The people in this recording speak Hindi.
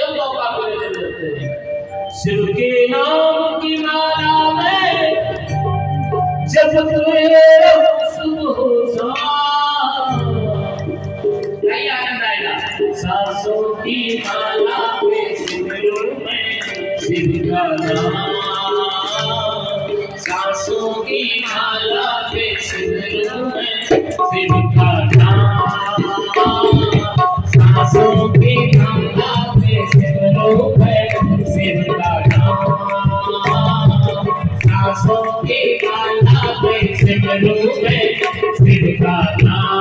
जब मौका मिले तो करते हैं। शिव के नाम की माला में जब तुझे सुबह हो नहीं आनंद आएगा। सांसों की माला में सिमरू में शिव का नाम, सांसों की माला पे सिमरू में शिव का नाम, सांसों की माला पे सिमरू में शिव का नाम, सांसों की माला पे सिमरू में शिव का नाम।